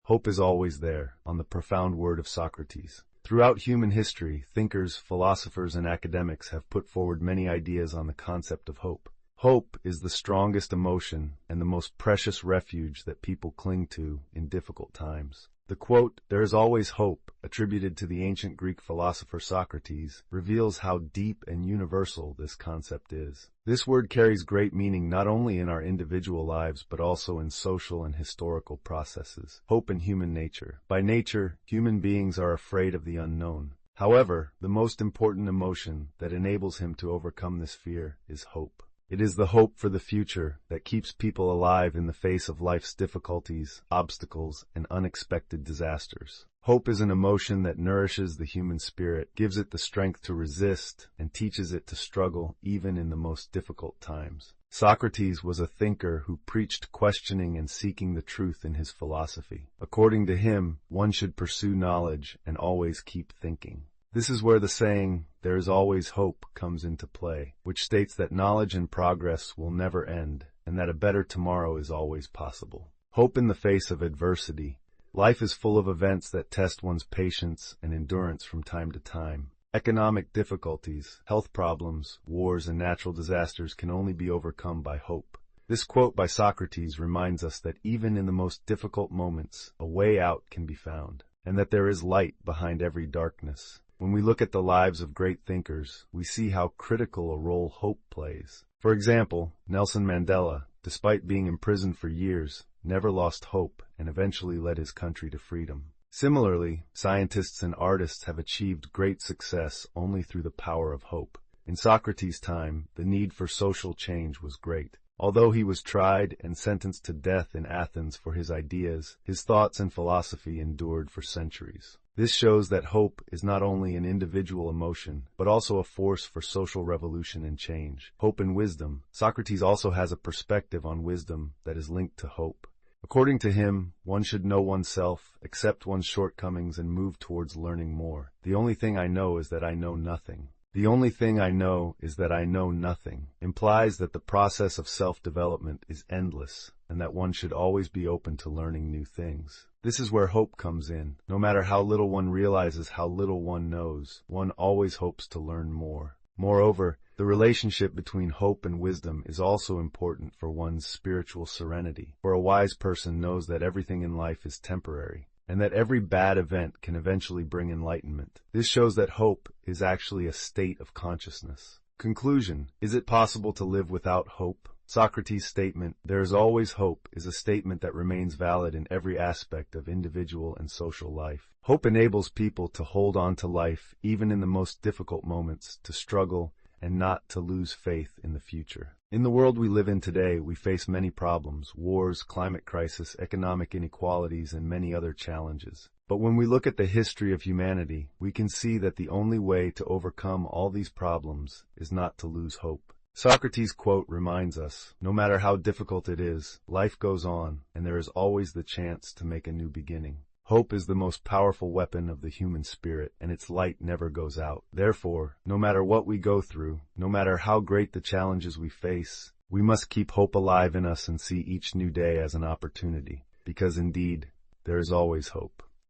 Hope is always there, on the profound word of Socrates. Throughout human history, thinkers, philosophers, and academics have put forward many ideas on the concept of hope. Hope is the strongest emotion and the most precious refuge that people cling to in difficult times. The quote, "There is always hope," attributed to the ancient Greek philosopher Socrates, reveals how deep and universal this concept is. This word carries great meaning not only in our individual lives but also in social and historical processes. Hope in human nature. By nature, human beings are afraid of the unknown. However, the most important emotion that enables him to overcome this fear is hope. It is the hope for the future that keeps people alive in the face of life's difficulties, obstacles, and unexpected disasters. Hope is an emotion that nourishes the human spirit, gives it the strength to resist, and teaches it to struggle even in the most difficult times. Socrates was a thinker who preached questioning and seeking the truth in his philosophy. According to him, one should pursue knowledge and always keep thinking. This is where the saying, "there is always hope," comes into play, which states that knowledge and progress will never end, and that a better tomorrow is always possible. Hope in the face of adversity. Life is full of events that test one's patience and endurance from time to time. Economic difficulties, health problems, wars, and natural disasters can only be overcome by hope. This quote by Socrates reminds us that even in the most difficult moments, a way out can be found, and that there is light behind every darkness. When we look at the lives of great thinkers, we see how critical a role hope plays. For example, Nelson Mandela, despite being imprisoned for years, never lost hope and eventually led his country to freedom. Similarly, scientists and artists have achieved great success only through the power of hope. In Socrates' time, the need for social change was great. Although he was tried and sentenced to death in Athens for his ideas, his thoughts and philosophy endured for centuries. This shows that hope is not only an individual emotion, but also a force for social revolution and change. Hope and wisdom. Socrates also has a perspective on wisdom that is linked to hope. According to him, one should know oneself, accept one's shortcomings, and move towards learning more. The only thing I know is that I know nothing. The only thing I know is that I know nothing implies that the process of self-development is endless and that one should always be open to learning new things. This is where hope comes in. No matter how little one realizes how little one knows, one always hopes to learn more. Moreover, the relationship between hope and wisdom is also important for one's spiritual serenity. For a wise person knows that everything in life is temporary, and that every bad event can eventually bring enlightenment. This shows that hope is actually a state of consciousness. Conclusion: is it possible to live without hope? Socrates' statement, "There is always hope," is a statement that remains valid in every aspect of individual and social life. Hope enables people to hold on to life even in the most difficult moments, to struggle, and not to lose faith in the future. In the world we live in today, we face many problems: wars, climate crisis, economic inequalities, and many other challenges. But when we look at the history of humanity, we can see that the only way to overcome all these problems is not to lose hope. Socrates' quote reminds us, no matter how difficult it is, life goes on, and there is always the chance to make a new beginning. Hope is the most powerful weapon of the human spirit, and its light never goes out. Therefore, no matter what we go through, no matter how great the challenges we face, we must keep hope alive in us and see each new day as an opportunity, because indeed, there is always hope.